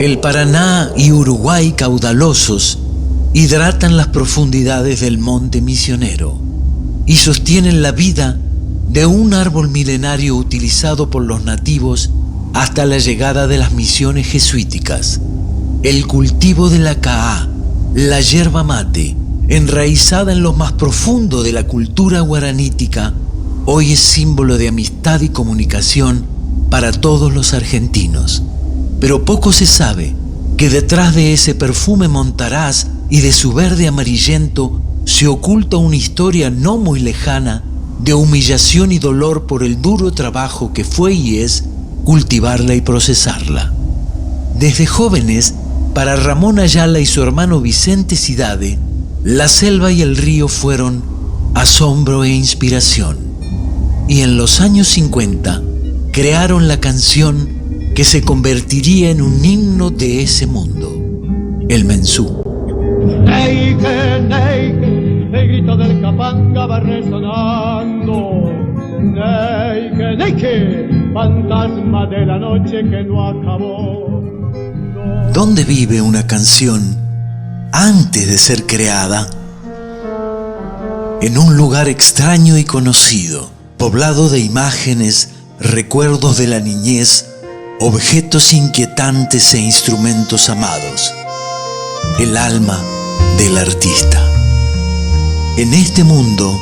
El Paraná y Uruguay caudalosos hidratan las profundidades del monte Misionero y sostienen la vida de un árbol milenario utilizado por los nativos hasta la llegada de las misiones jesuíticas. El cultivo de la caá, la yerba mate, enraizada en lo más profundo de la cultura guaranítica, hoy es símbolo de amistad y comunicación para todos los argentinos. Pero poco se sabe que detrás de ese perfume montaraz y de su verde amarillento se oculta una historia no muy lejana de humillación y dolor por el duro trabajo que fue y es cultivarla y procesarla. Desde jóvenes, para Ramón Ayala y su hermano Vicente Cidade, la selva y el río fueron asombro e inspiración. Y en los años 50 crearon la canción que se convertiría en un himno de ese mundo, el Mensú. Neike, neike, el grito del capanga va resonando. Neike, neike, fantasma de la noche que no acabó. ¿Dónde vive una canción antes de ser creada? En un lugar extraño y conocido, poblado de imágenes, recuerdos de la niñez, objetos inquietantes e instrumentos amados. El alma del artista. En este mundo,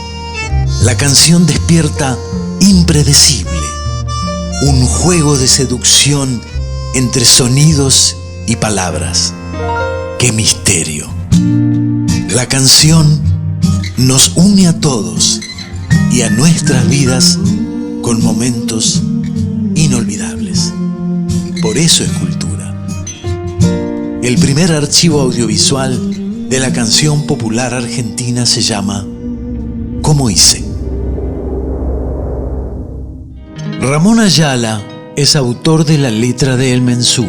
la canción despierta impredecible, un juego de seducción entre sonidos y palabras. ¡Qué misterio! La canción nos une a todos y a nuestras vidas con momentos inolvidables. Por eso es cultura. El primer archivo audiovisual de la canción popular argentina se llama ¿Cómo hice? Ramón Ayala es autor de la letra de El Mensú,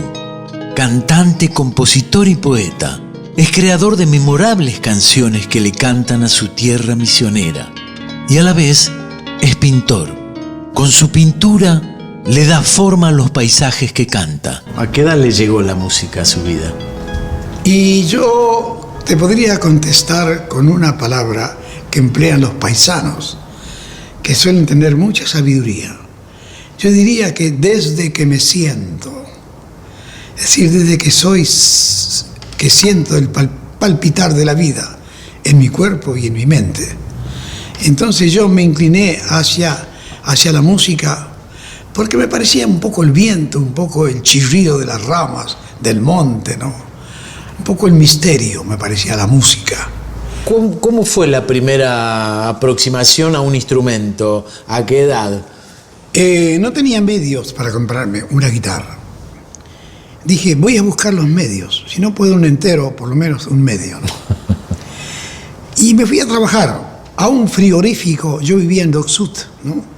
cantante, compositor y poeta. Es creador de memorables canciones que le cantan a su tierra misionera y a la vez es pintor. Con su pintura le da forma a los paisajes que canta. ¿A qué edad le llegó la música a su vida? Y yo te podría contestar con una palabra que emplean los paisanos, que suelen tener mucha sabiduría. Yo diría que desde que me siento, es decir, desde que siento el palpitar de la vida en mi cuerpo y en mi mente, entonces yo me incliné hacia la música porque me parecía un poco el viento, un poco el chirrido de las ramas del monte, ¿no? Un poco el misterio me parecía la música. ¿Cómo fue la primera aproximación a un instrumento? ¿A qué edad? No tenía medios para comprarme una guitarra. Dije, voy a buscar los medios. Si no puedo un entero, por lo menos un medio, ¿no? Y me fui a trabajar a un frigorífico. Yo vivía en Docsud, ¿no?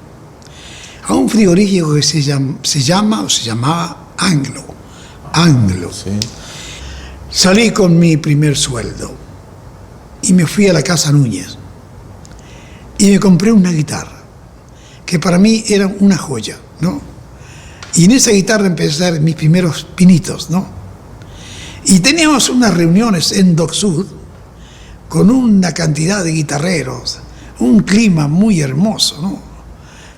A un frigorífico que se llamaba Anglo. Sí. Salí con mi primer sueldo y me fui a la Casa Núñez y me compré una guitarra que para mí era una joya, ¿no? Y en esa guitarra empecé a hacer mis primeros pinitos, ¿no? Y teníamos unas reuniones en Docsud con una cantidad de guitarreros, un clima muy hermoso, ¿no?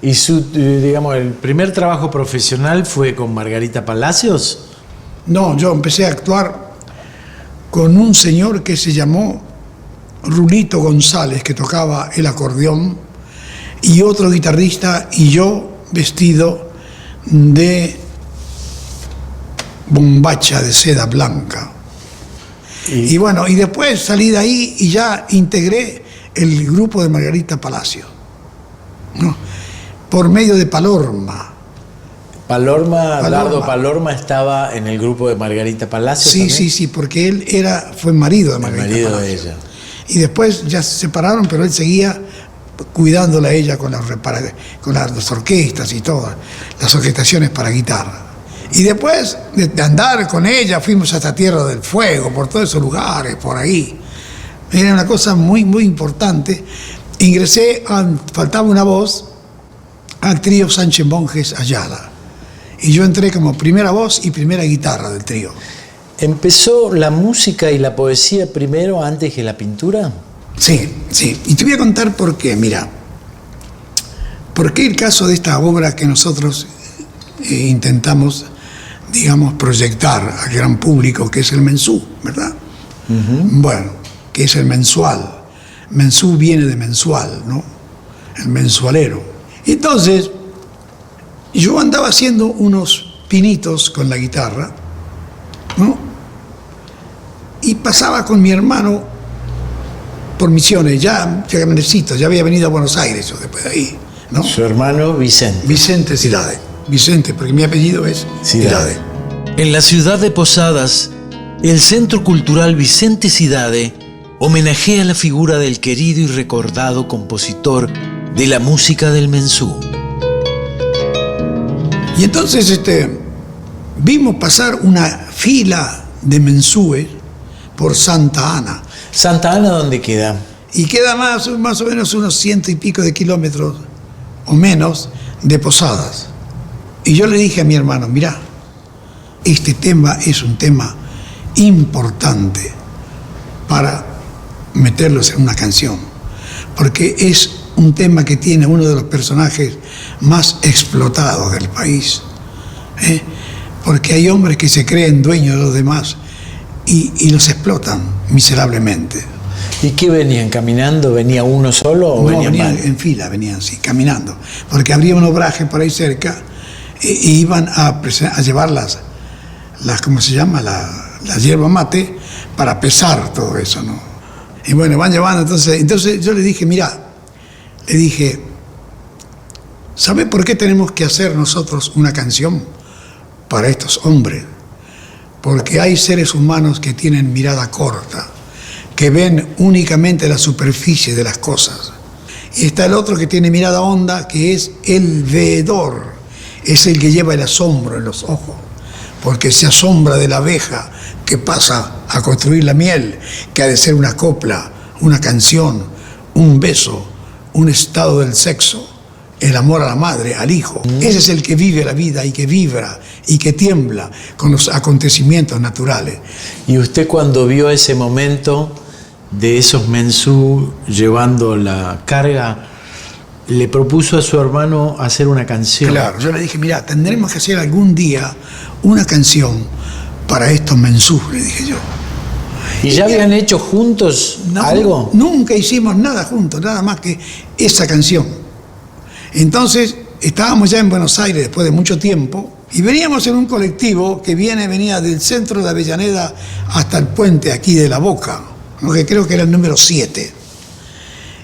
¿Y el primer trabajo profesional fue con Margarita Palacios? No, yo empecé a actuar con un señor que se llamó Rulito González, que tocaba el acordeón, y otro guitarrista, y yo vestido de bombacha de seda blanca. Y bueno, y después salí de ahí y ya integré el grupo de Margarita Palacios, ¿no? Por medio de Palorma. Dardo Palorma estaba en el grupo de Margarita Palacios. Sí, sí, porque él fue marido de Margarita Palacios. El marido de ella. Y después ya se separaron, pero él seguía cuidándola a ella con las orquestas y todas, las orquestaciones para guitarra. Y después de andar con ella, fuimos hasta Tierra del Fuego, por todos esos lugares, por ahí. Era una cosa muy, muy importante. Ingresé, faltaba una voz, al trío Sánchez Monjes Ayala. Y yo entré como primera voz y primera guitarra del trío. ¿Empezó la música y la poesía primero antes que la pintura? Sí, sí. Y te voy a contar por qué. Mira, ¿por qué el caso de esta obra que nosotros intentamos, digamos, proyectar al gran público, que es el mensú, ¿verdad? Bueno, que es el mensual. Mensú viene de mensual, ¿no? El mensualero. Entonces, yo andaba haciendo unos pinitos con la guitarra, ¿no? Y pasaba con mi hermano por Misiones, ya grandecito, ya había venido a Buenos Aires yo después de ahí, ¿no? Su hermano Vicente. Vicente Cidade. Vicente, porque mi apellido es Cidade. En la ciudad de Posadas, el Centro Cultural Vicente Cidade homenajea la figura del querido y recordado compositor de la música del mensú. Y entonces vimos pasar una fila de mensúes por Santa Ana. ¿Santa Ana dónde queda? Y queda más o menos unos 100 y pico de kilómetros o menos de Posadas. Y yo le dije a mi hermano, mirá, este tema es un tema importante para meterlos en una canción, porque es un tema que tiene uno de los personajes más explotados del país, porque hay hombres que se creen dueños de los demás y los explotan miserablemente. ¿Y qué venían? ¿Caminando? ¿Venía uno solo o No, venían mal? en fila, venían así, caminando, porque habría un obraje por ahí cerca e iban a llevar las ¿cómo se llama? La hierba mate para pesar todo eso, ¿no? Y bueno, van llevando, entonces yo le dije, mirá, le dije, ¿sabe por qué tenemos que hacer nosotros una canción para estos hombres? Porque hay seres humanos que tienen mirada corta, que ven únicamente la superficie de las cosas. Y está el otro que tiene mirada honda, que es el veedor, es el que lleva el asombro en los ojos, porque se asombra de la abeja que pasa a construir la miel, que ha de ser una copla, una canción, un beso, un estado del sexo, el amor a la madre, al hijo. Ese es el que vive la vida y que vibra y que tiembla con los acontecimientos naturales. ¿Y usted cuando vio ese momento de esos mensú llevando la carga, le propuso a su hermano hacer una canción? Claro, yo le dije, mira, tendremos que hacer algún día una canción para estos mensús, le dije yo. ¿Y ya habían hecho juntos algo? Nunca hicimos nada juntos, nada más que esa canción. Entonces, estábamos ya en Buenos Aires después de mucho tiempo y veníamos en un colectivo que venía del centro de Avellaneda hasta el puente aquí de La Boca, ¿no? Que creo que era el número 7.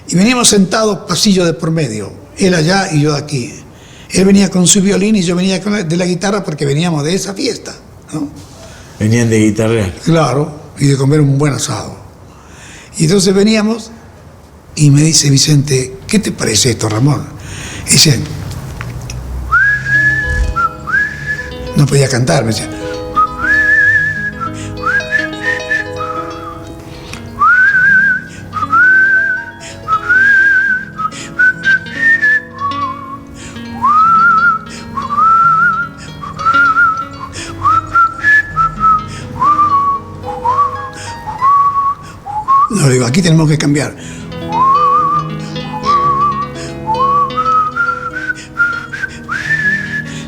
Y veníamos sentados pasillo de por medio, él allá y yo aquí. Él venía con su violín y yo venía de la guitarra porque veníamos de esa fiesta, ¿no? Venían de guitarrear. Claro, y de comer un buen asado. Y entonces veníamos y me dice Vicente, ¿qué te parece esto, Ramón? Y dice, no podía cantar, me decía. No, digo, aquí tenemos que cambiar.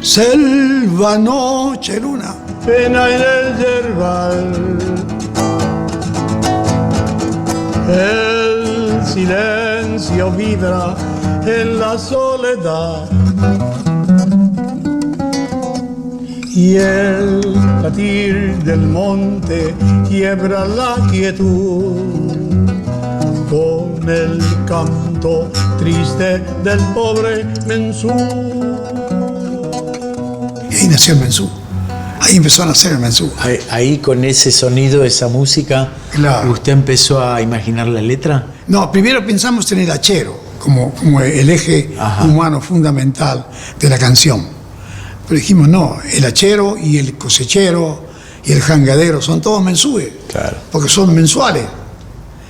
Selva, noche, luna. Pena en el yerbal, el silencio vibra en la soledad y el latir del monte quiebra la quietud con el canto triste del pobre mensú. Y ahí nació el mensú. Ahí empezó a nacer el mensú. Ahí con ese sonido, esa música, Claro. ¿usted empezó a imaginar la letra? No, primero pensamos en el hachero como el eje humano fundamental de la canción. Pero dijimos, no, el hachero y el cosechero y el jangadero son todos mensúes, Claro. porque son mensuales.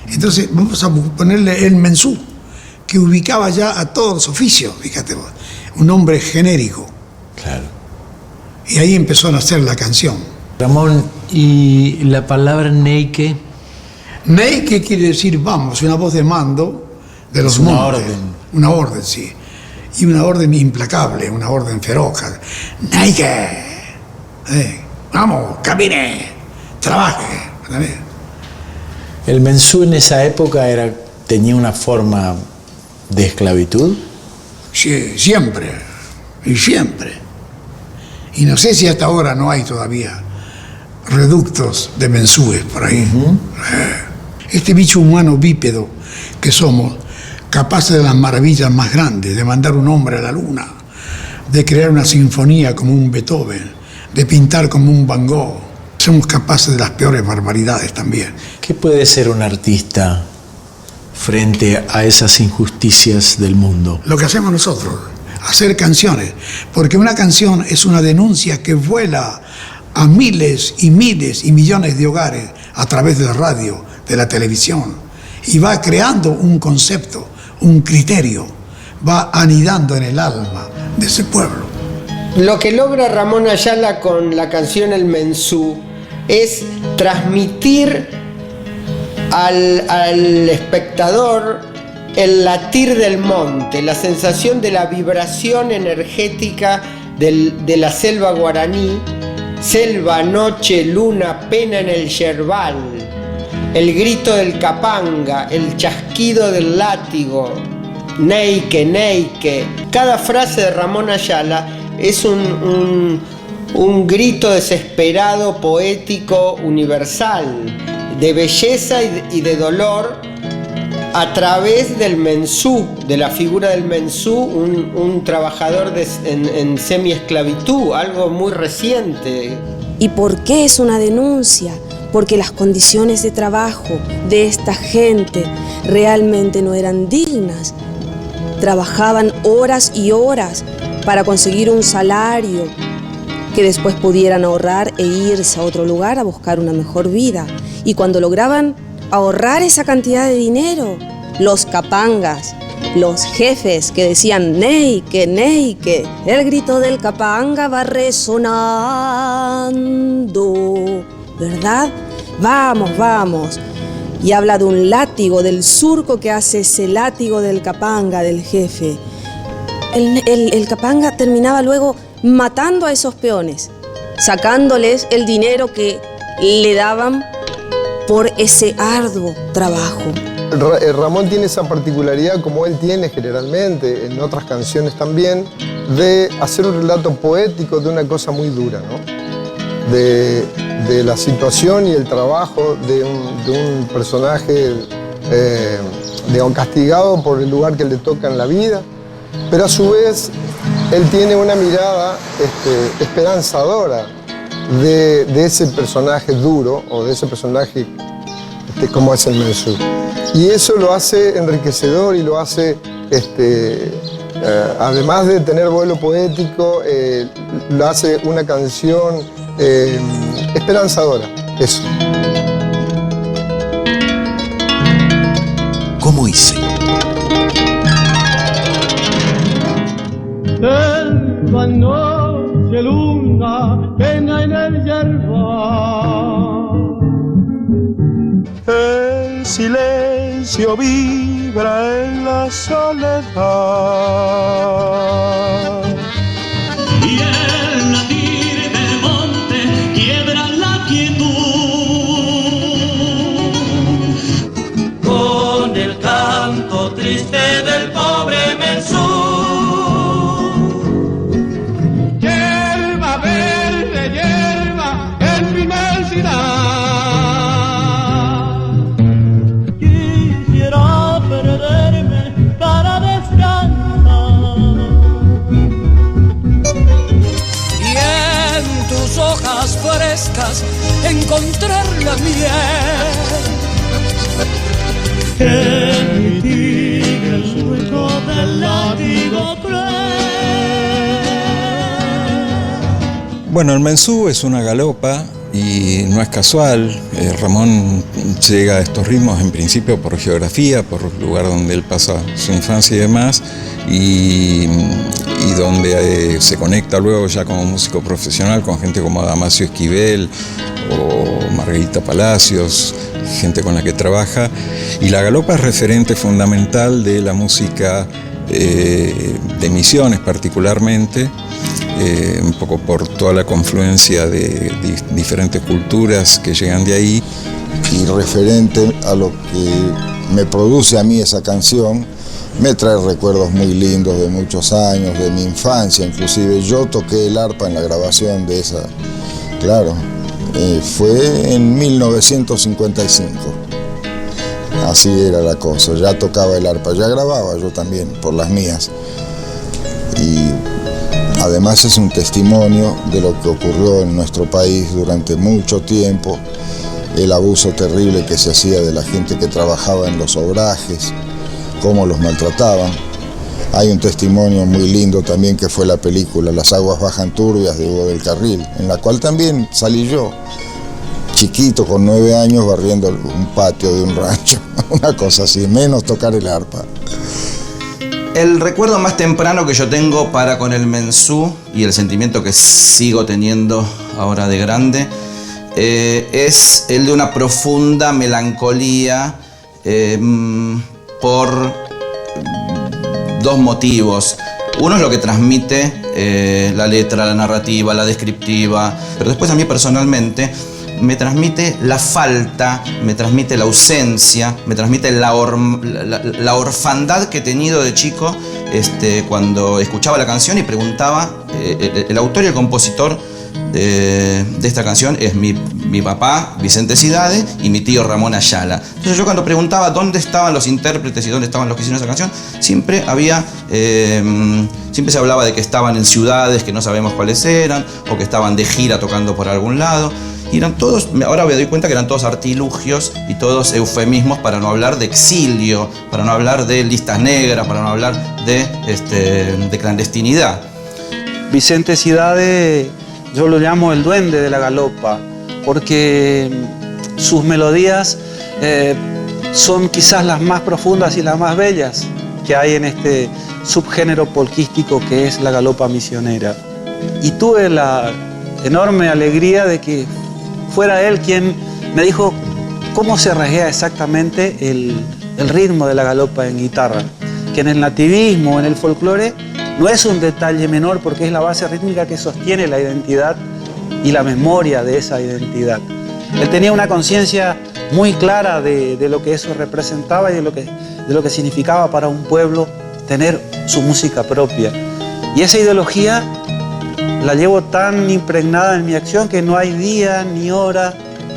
Entonces vamos a ponerle el mensú, que ubicaba ya a todos los oficios, fíjate vos, un nombre genérico. Claro. Y ahí empezó a nacer la canción. Ramón, ¿Y la palabra Neike? Neike quiere decir vamos, una voz de mando de los una montes. orden. Una orden, sí. Y una orden implacable, una orden feroz. Neike, vamos, camine, trabaje. ¿El mensú en esa época tenía una forma de esclavitud? Sí, siempre, y siempre. Y no sé si hasta ahora no hay todavía reductos de mensúes por ahí. Este bicho humano bípedo que somos, capaces de las maravillas más grandes, de mandar un hombre a la luna, de crear una sinfonía como un Beethoven, de pintar como un Van Gogh, somos capaces de las peores barbaridades también. ¿Qué puede ser un artista frente a esas injusticias del mundo? Lo que hacemos nosotros, hacer canciones, porque una canción es una denuncia que vuela a miles y miles y millones de hogares a través de la radio, de la televisión, y va creando un concepto, un criterio, va anidando en el alma de ese pueblo. Lo que logra Ramón Ayala con la canción El Mensú es transmitir al espectador el latir del monte, la sensación de la vibración energética de la selva guaraní, selva, noche, luna, pena en el yerbal, el grito del capanga, el chasquido del látigo, neike, neike. Cada frase de Ramón Ayala es un grito desesperado, poético, universal, de belleza y de dolor a través del mensú, de la figura del mensú, un trabajador en semi-esclavitud, algo muy reciente. ¿Y por qué es una denuncia? Porque las condiciones de trabajo de esta gente realmente no eran dignas. Trabajaban horas y horas para conseguir un salario que después pudieran ahorrar e irse a otro lugar a buscar una mejor vida. Y cuando lograban ahorrar esa cantidad de dinero, los capangas, los jefes que decían neike, neike, el grito del capanga va resonando, ¿verdad? Vamos, vamos. Y habla de un látigo, del surco que hace ese látigo del capanga, del jefe. El capanga terminaba luego matando a esos peones, sacándoles el dinero que le daban por ese arduo trabajo. Ramón tiene esa particularidad, como él tiene generalmente en otras canciones también, de hacer un relato poético de una cosa muy dura, ¿no? De la situación y el trabajo de un personaje castigado por el lugar que le toca en la vida, pero a su vez él tiene una mirada esperanzadora de ese personaje duro o de ese personaje como es el mensú. Y eso lo hace enriquecedor y lo hace, además de tener vuelo poético, lo hace una canción esperanzadora. Eso. ¿Cómo hice? Selva, noche, luna, pena en el yerbal. El silencio vibra en la soledad. Y el latir del monte quiebra la quietud. Con el canto triste del pobre mensú. Hierba verde, hierba en mi inmensidad. Quisiera perderme para descansar. Y en tus hojas frescas encontrar la miel que mitigue el ruido del látigo cruel. Bueno, el mensú es una galopa y no es casual. Ramón llega a estos ritmos en principio por geografía, por el lugar donde él pasa su infancia y demás. Y y donde se conecta luego ya como músico profesional con gente como Damasio Esquivel o Margarita Palacios, gente con la que trabaja. Y la galopa es referente fundamental de la música de Misiones particularmente, un poco por toda la confluencia de diferentes culturas que llegan de ahí. Y referente a lo que me produce a mí esa canción, me trae recuerdos muy lindos de muchos años, de mi infancia. Inclusive yo toqué el arpa en la grabación de esa, claro, fue en 1955. Así era la cosa, ya tocaba el arpa, ya grababa yo también por las mías. Y además es un testimonio de lo que ocurrió en nuestro país durante mucho tiempo, el abuso terrible que se hacía de la gente que trabajaba en los obrajes, cómo los maltrataban. Hay un testimonio muy lindo también que fue la película Las aguas bajan turbias de Hugo del Carril, en la cual también salí yo, chiquito con 9 años barriendo un patio de un rancho, una cosa así, menos tocar el arpa. El recuerdo más temprano que yo tengo para con el mensú y el sentimiento que sigo teniendo ahora de grande es el de una profunda melancolía por dos motivos. Uno es lo que transmite la letra, la narrativa, la descriptiva, pero después a mí personalmente me transmite la falta, me transmite la ausencia, me transmite la orfandad que he tenido de chico cuando escuchaba la canción y preguntaba, el autor y el compositor de esta canción es mi papá, Vicente Cidade, y mi tío Ramón Ayala. Entonces yo cuando preguntaba dónde estaban los intérpretes y dónde estaban los que hicieron esa canción, siempre se hablaba de que estaban en ciudades que no sabemos cuáles eran, o que estaban de gira tocando por algún lado. Y eran todos, ahora me doy cuenta que eran todos artilugios y todos eufemismos para no hablar de exilio, para no hablar de listas negras, para no hablar de clandestinidad. Vicente Cidade, yo lo llamo el duende de la galopa, porque sus melodías son quizás las más profundas y las más bellas que hay en este subgénero polquístico que es la galopa misionera. Y tuve la enorme alegría de que fuera él quien me dijo cómo se rasguea exactamente el ritmo de la galopa en guitarra, que en el nativismo, en el folclore, no es un detalle menor porque es la base rítmica que sostiene la identidad y la memoria de esa identidad. Él tenía una conciencia muy clara de lo que eso representaba y de lo que significaba para un pueblo tener su música propia. Y esa ideología la llevo tan impregnada en mi acción que no hay día, ni hora,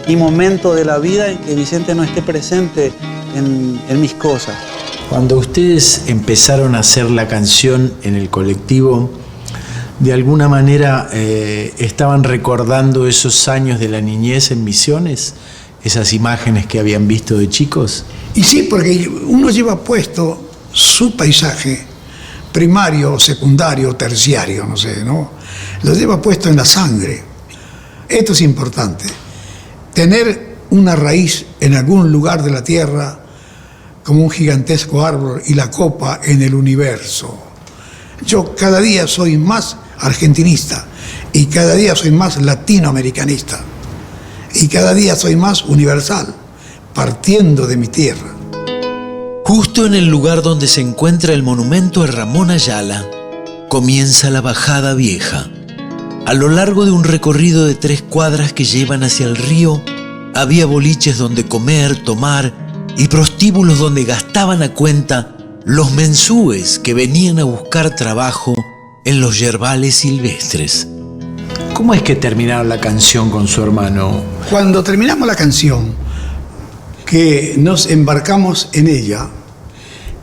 ni momento de la vida en que Vicente no esté presente en mis cosas. Cuando ustedes empezaron a hacer la canción en el colectivo, de alguna manera estaban recordando esos años de la niñez en Misiones, esas imágenes que habían visto de chicos. Y sí, porque uno lleva puesto su paisaje primario, secundario, terciario, no sé, ¿no? Lo lleva puesto en la sangre. Esto es importante. Tener una raíz en algún lugar de la tierra como un gigantesco árbol y la copa en el universo. Yo cada día soy más argentinista y cada día soy más latinoamericanista y cada día soy más universal, partiendo de mi tierra. Justo en el lugar donde se encuentra el monumento a Ramón Ayala, comienza la Bajada Vieja. A lo largo de un recorrido de 3 cuadras que llevan hacia el río, había boliches donde comer, tomar y prostíbulos donde gastaban a cuenta los mensúes que venían a buscar trabajo en los yerbales silvestres. ¿Cómo es que terminaron la canción con su hermano? Cuando terminamos la canción, que nos embarcamos en ella,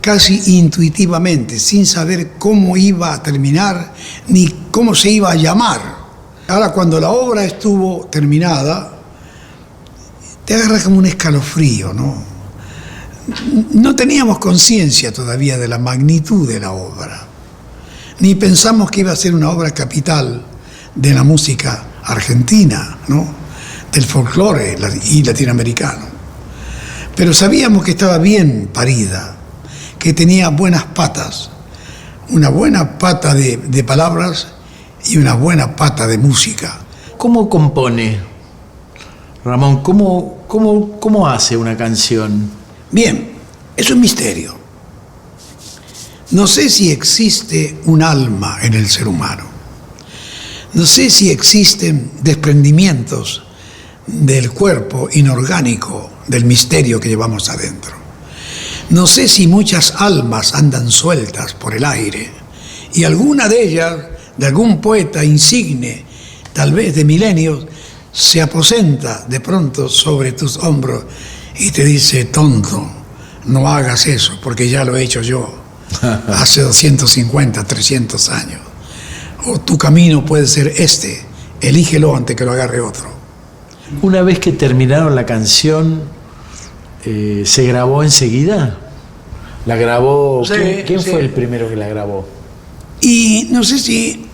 casi intuitivamente, sin saber cómo iba a terminar ni cómo se iba a llamar. Ahora, cuando la obra estuvo terminada, te agarra como un escalofrío, ¿no? No teníamos conciencia todavía de la magnitud de la obra, ni pensamos que iba a ser una obra capital de la música argentina, ¿no? Del folclore y latinoamericano. Pero sabíamos que estaba bien parida, que tenía buenas patas, una buena pata de palabras y una buena pata de música. ¿Cómo compone, Ramón? ¿Cómo hace una canción? Bien, es un misterio. No sé si existe un alma en el ser humano. No sé si existen desprendimientos del cuerpo inorgánico, del misterio que llevamos adentro. No sé si muchas almas andan sueltas por el aire y alguna de ellas, de algún poeta insigne, tal vez de milenios, se aposenta de pronto sobre tus hombros y te dice: tonto, no hagas eso porque ya lo he hecho yo hace 250, 300 años. O tu camino puede ser este, elígelo antes que lo agarre otro. Una vez que terminaron la canción, ¿se grabó enseguida? ¿La grabó? Sí, ¿Quién sí. fue el primero que la grabó? Y no sé si,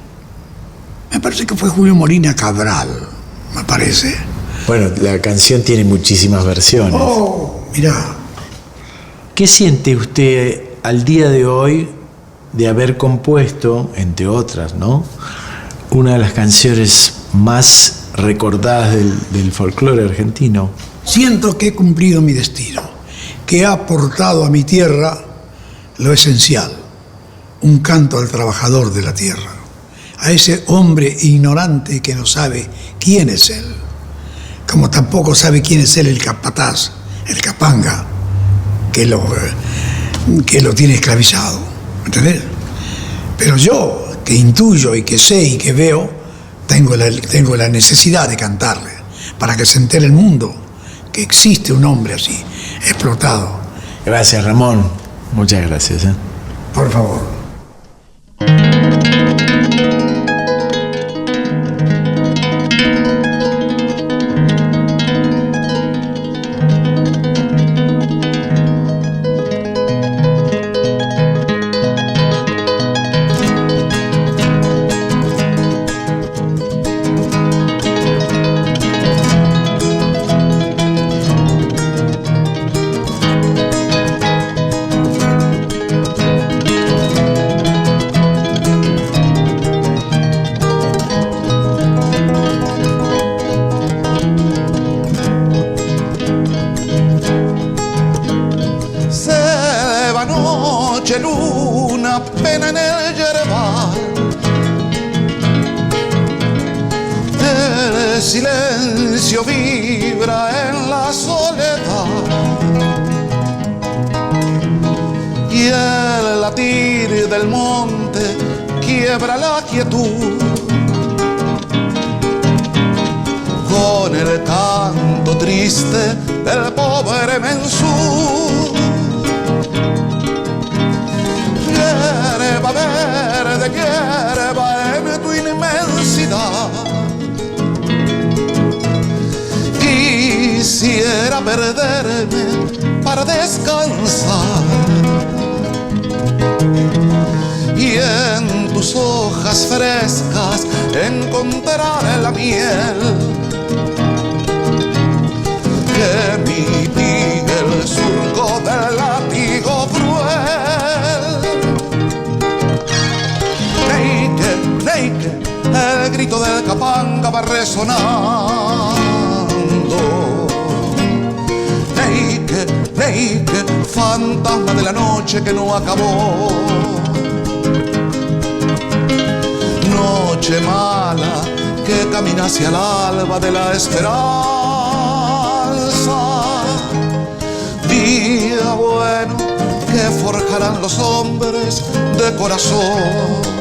me parece que fue Julio Molina Cabral, me parece. Bueno, la canción tiene muchísimas versiones. Oh, mirá. ¿Qué siente usted al día de hoy de haber compuesto, entre otras, ¿no?, una de las canciones más recordadas del folclore argentino? Siento que he cumplido mi destino, que he aportado a mi tierra lo esencial, un canto al trabajador de la tierra, a ese hombre ignorante que no sabe quién es él, como tampoco sabe quién es él el capataz, el capanga, que lo tiene esclavizado, ¿entendés? Pero yo, que intuyo y que sé y que veo, tengo la necesidad de cantarle, para que se entere el mundo que existe un hombre así, explotado. Gracias, Ramón. Muchas gracias. Por favor. Luna, pena en el yerbal, el silencio vibra en la soledad y el latir del monte quiebra la quietud con el canto triste del pobre mensú. Hierba verde, hierba en tu inmensidad, quisiera perderme para descansar y en tus hojas frescas encontrar la miel que mitigue el surco del látigo cruel. El grito del capanga va resonando. Neike, Neike, fantasma de la noche que no acabó. Noche mala que camina hacia el alba de la esperanza. Día bueno que forjarán los hombres de corazón.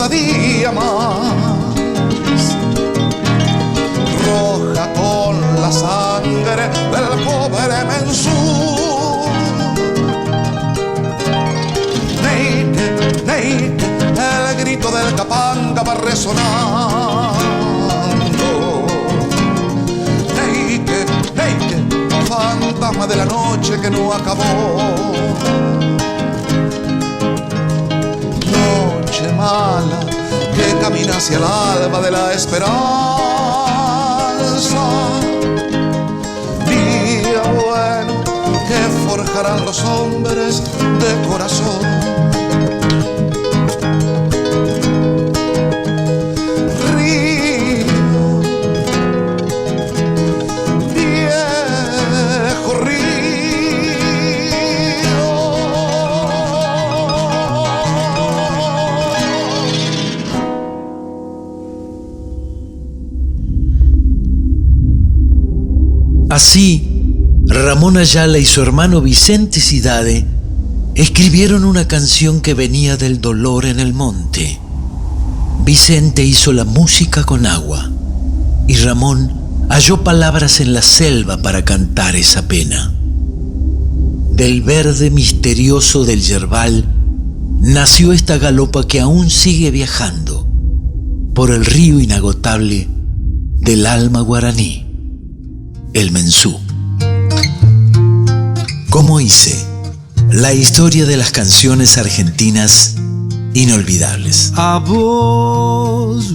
Día más sonando. Neike, Neike, fantasma de la noche que no acabó. Noche mala que camina hacia el alba de la esperanza. Día bueno que forjarán los hombres de corazón. Río, viejo río. Así, Ramón Ayala y su hermano Vicente Cidade escribieron una canción que venía del dolor en el monte. Vicente hizo la música con agua y Ramón halló palabras en la selva para cantar esa pena. Del verde misterioso del yerbal nació esta galopa que aún sigue viajando por el río inagotable del alma guaraní, el Mensú. Como hice, la historia de las canciones argentinas inolvidables. A vos,